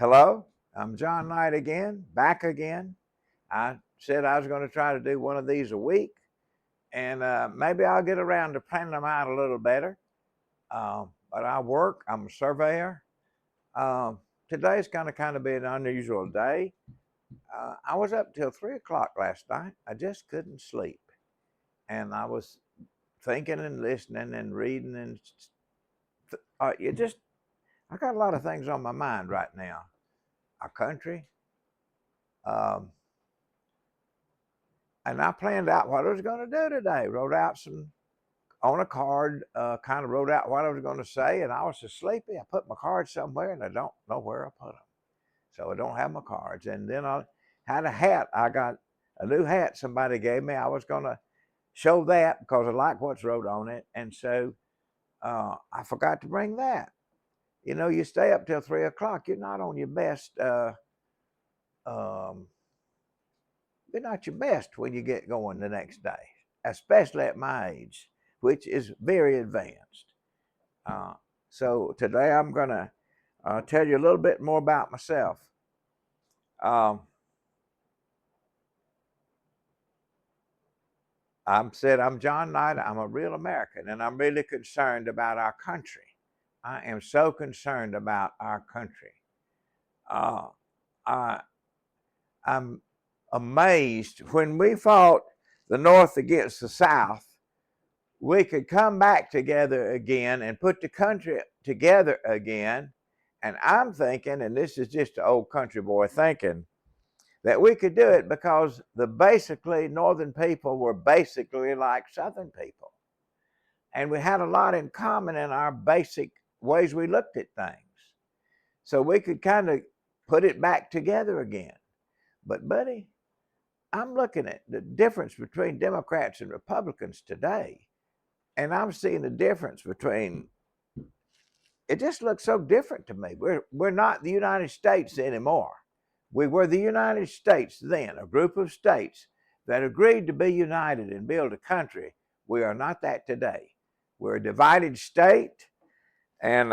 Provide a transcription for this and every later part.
Hello, I'm John Knight again, back again. I said I was going to try to do one of these a week, and maybe I'll get around to planning them out a little better. But I work, I'm a surveyor. Um, Today's going to kind of be an unusual day. I was up till 3 o'clock last night. I just couldn't sleep. And I was thinking and listening and reading, and I got a lot of things on my mind right now. Our country, um, and I planned out what I was going to do today. Wrote out some on a card, kind of wrote out what I was going to say, and I was so sleepy. I put my cards somewhere, and I don't know where I put them, so I don't have my cards. And then I had a hat. I got a new hat somebody gave me. I was going to show that because I like what's wrote on it, and so I forgot to bring that. You know, you stay up till 3 o'clock. You're not on your best. Um, you're not your best when you get going the next day, especially at my age, which is very advanced. Uh, so today I'm going to tell you a little bit more about myself. Um, I'm John Knight. I'm a real American, and I'm really concerned about our country. I am so concerned about our country. Uh, I, I'm amazed when we fought the North against the South. We could come back together again and put the country together again. And I'm thinking, and this is just an old country boy thinking, that we could do it because the basically Northern people were basically like Southern people. And we had a lot in common in our basic ways we looked at things. So we could kind of put it back together again. But, buddy, I'm looking at the difference between Democrats and Republicans today. And I'm seeing the difference between, it just looks so different to me. We're not the United States anymore. We were the United States then, a group of states that agreed to be united and build a country. We are not that today. We're a divided state, and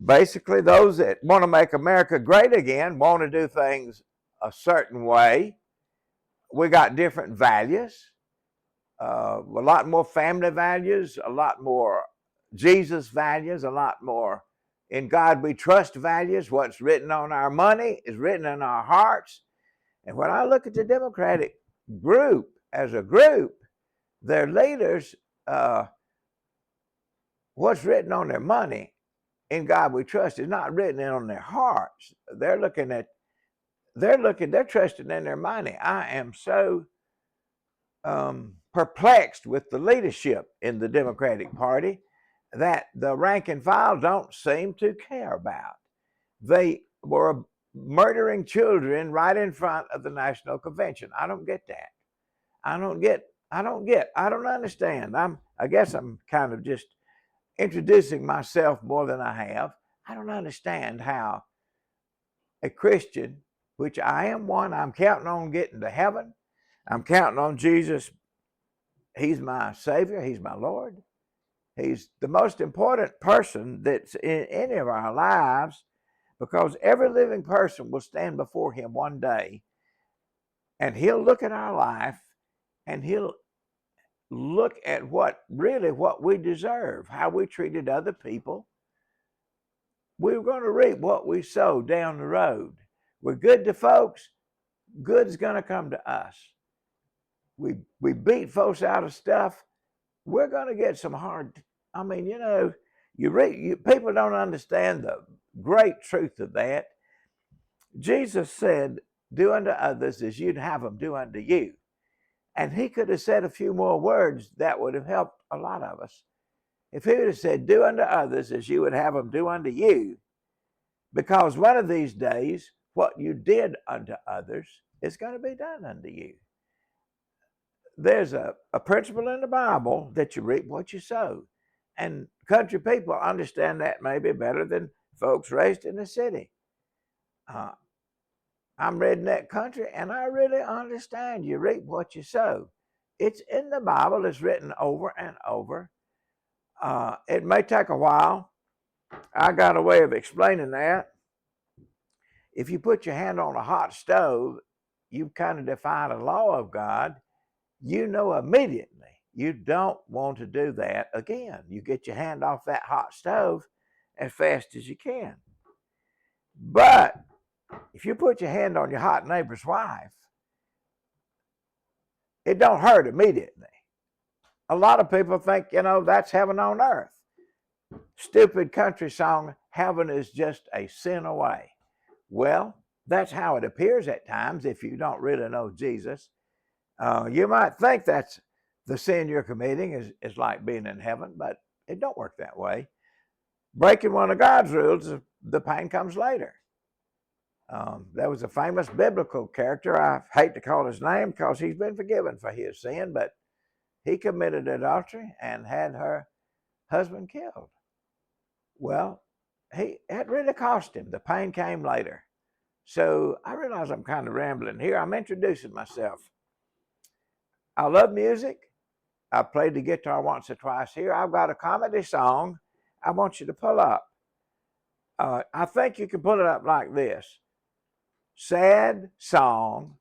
basically those that want to make America great again want to do things a certain way. We got different values. A lot more family values, a lot more Jesus values, a lot more in God we trust values. What's written on our money is written in our hearts. And when I look at the Democratic group as a group, their leaders, what's written on their money in God we trust is not written on their hearts. They're trusting in their money. I am so perplexed with the leadership in the Democratic Party that the rank and file don't seem to care about. They were murdering children right in front of the National Convention. I don't get that. I don't understand. I guess I'm kind of just introducing myself more than I have. I don't understand how a Christian, which I am one, I'm counting on getting to heaven. I'm counting on Jesus. He's my Savior. He's my Lord. He's the most important person that's in any of our lives, because every living person will stand before him one day, and he'll look at our life, and he'll look at what we deserve, how we treated other people. We're going to reap what we sow down the road. We're good to folks, good's going to come to us. We beat folks out of stuff, we're going to get some hard. I mean, you know, people don't understand the great truth of that. Jesus said, "Do unto others as you'd have them do unto you," and he could have said a few more words that would have helped a lot of us. If he would have said, "Do unto others as you would have them do unto you," because one of these days, what you did unto others is going to be done unto you. There's a principle in the Bible that you reap what you sow. And country people understand that maybe better than folks raised in the city. I'm redneck country, and I really understand you reap what you sow. It's in the Bible. It's written over and over. It may take a while. I got a way of explaining that. if you put your hand on a hot stove, you've kind of defied a law of God. You know immediately you don't want to do that again. You get your hand off that hot stove as fast as you can. But if you put your hand on your hot neighbor's wife, it don't hurt immediately. A lot of people think, that's heaven on earth. Stupid country song, heaven is just a sin away. Well, that's how it appears at times if you don't really know Jesus. You might think that's the sin you're committing is like being in heaven, but it don't work that way. Breaking one of God's rules, the pain comes later. There was a famous biblical character. I hate to call his name because he's been forgiven for his sin, but he committed adultery and had her husband killed. Well, it really cost him. The pain came later. So I realize I'm kind of rambling here. I'm introducing myself. I love music. I played the guitar once or twice here. I've got a comedy song I want you to pull up. I think you can pull it up like this. Sad Song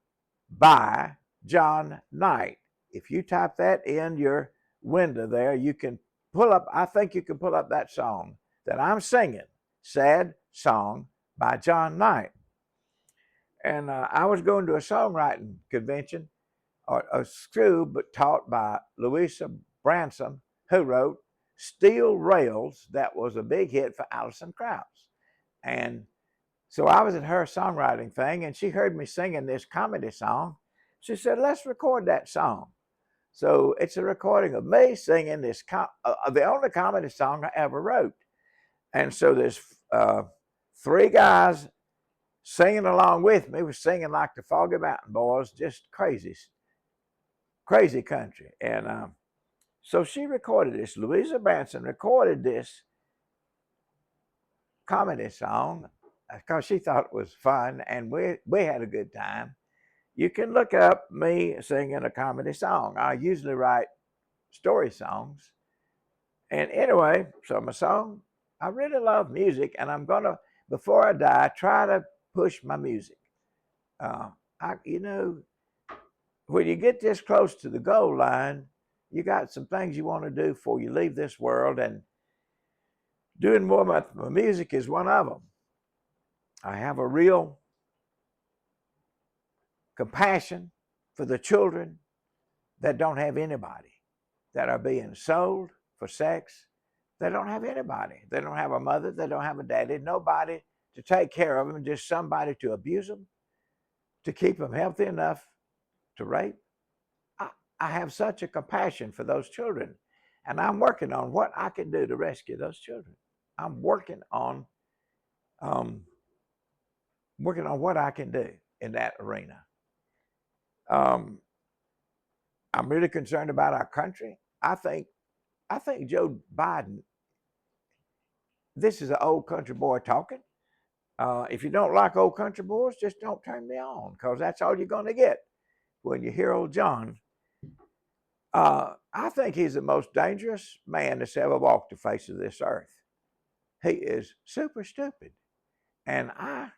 by John Knight. If you type that in your window there, you can pull up, I think you can pull up that song that I'm singing, Sad Song by John Knight. And I was going to a songwriting convention, or a school, but taught by Louisa Branscomb, who wrote Steel Rails. That was a big hit for Alison Krauss. And so I was at her songwriting thing, and she heard me singing this comedy song. She said, let's record that song. So it's a recording of me singing this, the only comedy song I ever wrote. And so there's 3 guys singing along with me. We're singing like the Foggy Mountain Boys, just crazy country. And so she recorded this. Louisa Branson recorded this comedy song because she thought it was fun, and we had a good time. You can look up me singing a comedy song. I usually write story songs. And anyway, so my song, I really love music, and I'm going to, before I die, try to push my music. When you get this close to the goal line, you got some things you want to do before you leave this world, and doing more with my music is one of them. I have a real compassion for the children that don't have anybody, that are being sold for sex. They don't have anybody. They don't have a mother. They don't have a daddy. Nobody to take care of them, just somebody to abuse them, to keep them healthy enough to rape. I have such a compassion for those children, and I'm working on what I can do to rescue those children. I'm working on what I can do in that arena. I'm really concerned about our country. I think Joe Biden, this is an old country boy talking. If you don't like old country boys, just don't turn me on, because that's all you're going to get when you hear old John. I think he's the most dangerous man that's ever walked the face of this earth. He is super stupid. And I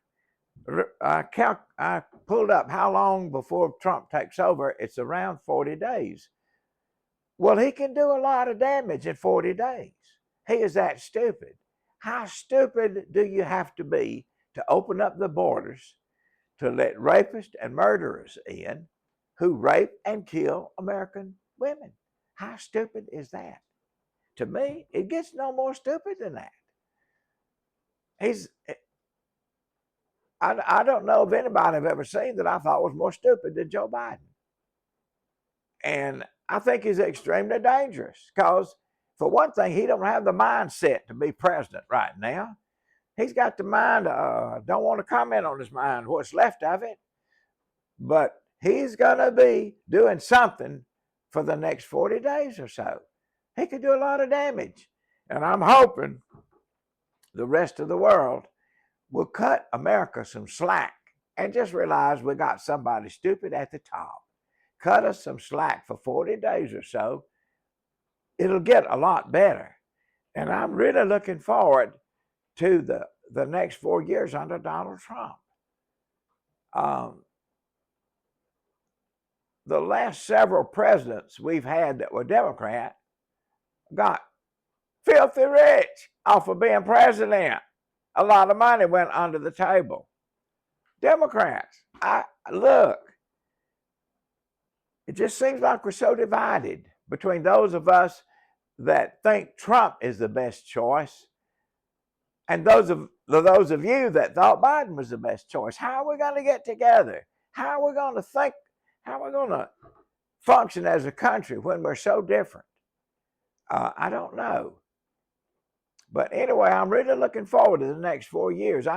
pulled up how long before Trump takes over. It's around 40 days. Well, he can do a lot of damage in 40 days. He is that stupid. How stupid do you have to be to open up the borders to let rapists and murderers in who rape and kill American women? How stupid is that? To me, it gets no more stupid than that. I don't know of anybody I've ever seen that I thought was more stupid than Joe Biden. And I think he's extremely dangerous because, for one thing, he don't have the mindset to be president right now. He's got the mind, don't want to comment on his mind, what's left of it, but he's going to be doing something for the next 40 days or so. He could do a lot of damage. And I'm hoping the rest of the world will cut America some slack and just realize we got somebody stupid at the top. Cut us some slack for 40 days or so. It'll get a lot better. And I'm really looking forward to the next 4 years under Donald Trump. Um, the last several presidents we've had that were Democrat got filthy rich off of being president. A lot of money went under the table. Democrats, look, it just seems like we're so divided between those of us that think Trump is the best choice and those of you that thought Biden was the best choice. How are we going to get together? How are we going to think? How are we going to function as a country when we're so different? I don't know. But anyway, I'm really looking forward to the next 4 years.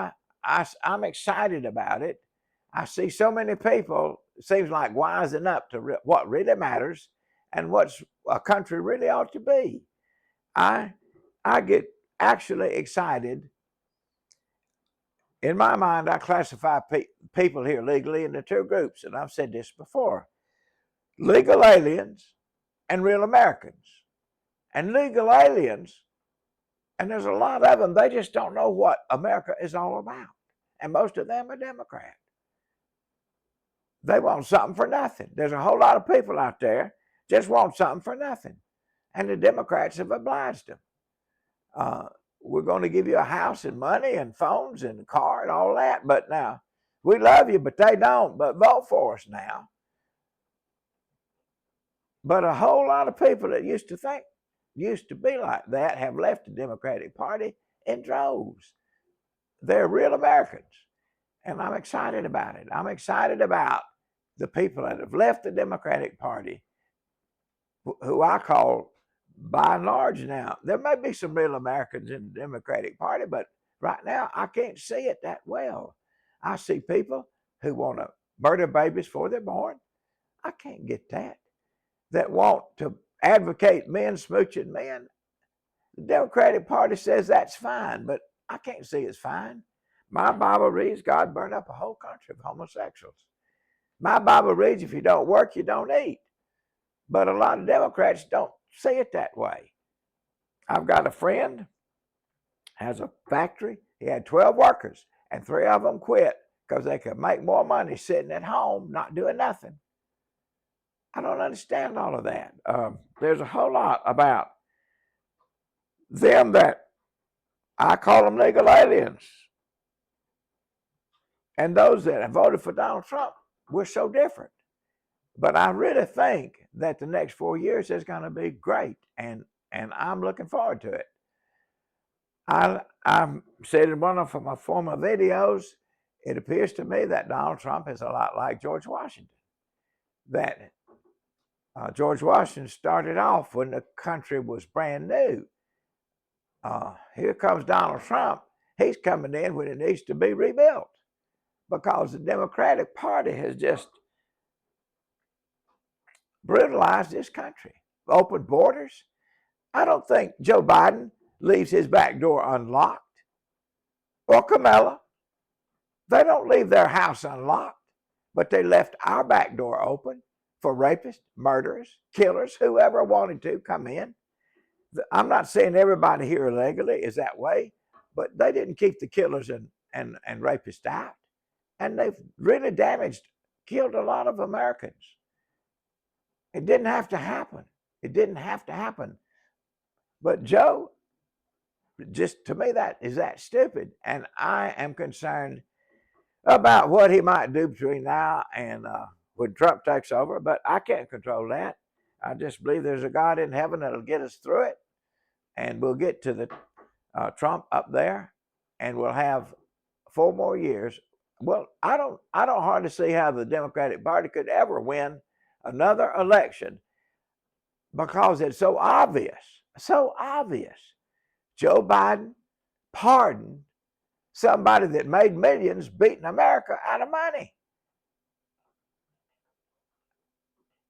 I'm excited about it. I see so many people, it seems like, wising up to what really matters and what a country really ought to be. I get actually excited. In my mind, I classify people here legally into two groups, and I've said this before: legal aliens and real Americans. And legal aliens, and there's a lot of them, they just don't know what America is all about. And most of them are Democrats. They want something for nothing. There's a whole lot of people out there just want something for nothing. And the Democrats have obliged them. We're going to give you a house and money and phones and a car and all that. But now, we love you, but they don't. But vote for us now. But a whole lot of people that used to be like that have left the Democratic Party in droves. They're real Americans. And I'm excited about it. I'm excited about the people that have left the Democratic Party, who I call, by and large now, there may be some real Americans in the Democratic Party, but right now I can't see it that well. I see people who want to murder babies before they're born. I can't get that. That want to advocate men smooching men. The Democratic Party says that's fine, but I can't see it's fine. My Bible reads God burned up a whole country of homosexuals. My Bible reads if you don't work, you don't eat. But a lot of Democrats don't see it that way. I've got a friend, has a factory. He had 12 workers, and 3 of them quit because they could make more money sitting at home, not doing nothing. I don't understand all of that. There's a whole lot about them that I call them legal aliens. And those that have voted for Donald Trump, we're so different. But I really think that the next 4 years is going to be great, and I'm looking forward to it. I said in one of my former videos, it appears to me that Donald Trump is a lot like George Washington. That George Washington started off when the country was brand new. Here comes Donald Trump. He's coming in when it needs to be rebuilt because the Democratic Party has just brutalized this country. Open borders. I don't think Joe Biden leaves his back door unlocked, or Kamala. They don't leave their house unlocked, but they left our back door open for rapists, murderers, killers, whoever wanted to come in. I'm not saying everybody here illegally is that way, but they didn't keep the killers and rapists out. And they've really killed a lot of Americans. It didn't have to happen. It didn't have to happen. But Joe, just to me, that is that stupid. And I am concerned about what he might do between now and when Trump takes over. But I can't control that. I just believe there's a God in heaven that'll get us through it. And we'll get to the Trump up there, and we'll have 4 more years. Well, I don't hardly see how the Democratic Party could ever win another election because it's so obvious. So obvious. Joe Biden pardoned somebody that made millions beating America out of money.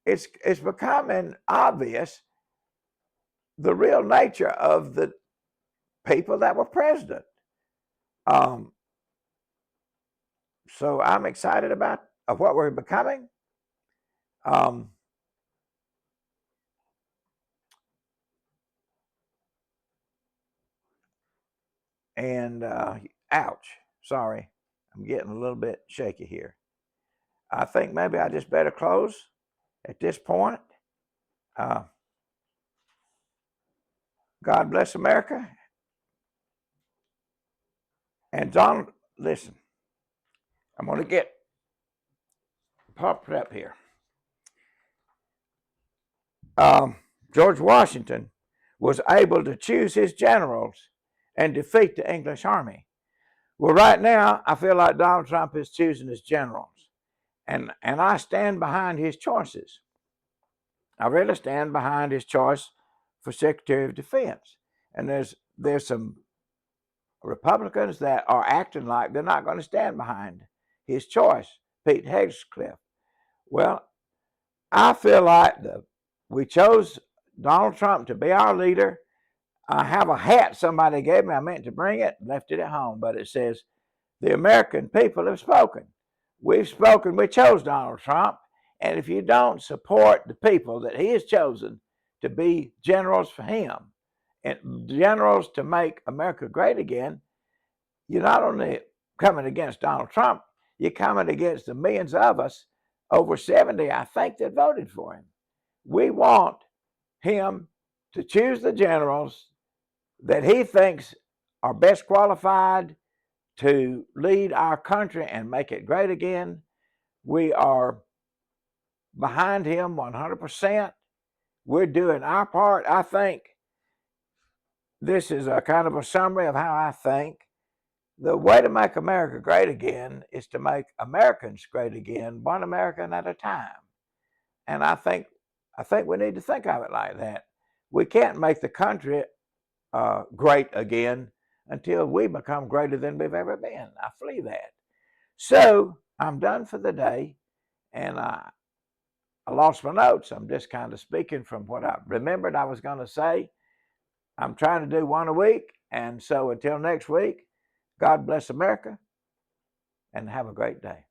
It's becoming obvious the real nature of the people that were president. So I'm excited about what we're becoming. And ouch, sorry, I'm getting a little bit shaky here. I think maybe I just better close at this point. God bless America. And Donald, listen, I'm going to get pumped up here. George Washington was able to choose his generals and defeat the English army. Well, right now, I feel like Donald Trump is choosing his generals. And I stand behind his choices. I really stand behind his choice for Secretary of Defense. And there's some Republicans that are acting like they're not going to stand behind his choice, Pete Hegscliffe. Well, I feel like we chose Donald Trump to be our leader. I have a hat somebody gave me. I meant to bring it, left it at home, but it says, "The American people have spoken. We've spoken. We chose Donald Trump. And if you don't support the people that he has chosen to be generals for him and generals to make America great again, you're not only coming against Donald Trump, you're coming against the millions of us, over 70, I think, that voted for him. We want him to choose the generals that he thinks are best qualified to lead our country and make it great again. We are behind him 100%. We're doing our part. I think this is a kind of a summary of how I think. The way to make America great again is to make Americans great again, one American at a time. And I think we need to think of it like that. We can't make the country great again until we become greater than we've ever been. I flee that. So I'm done for the day, and I lost my notes. I'm just kind of speaking from what I remembered I was going to say. I'm trying to do one a week, and so until next week, God bless America, and have a great day.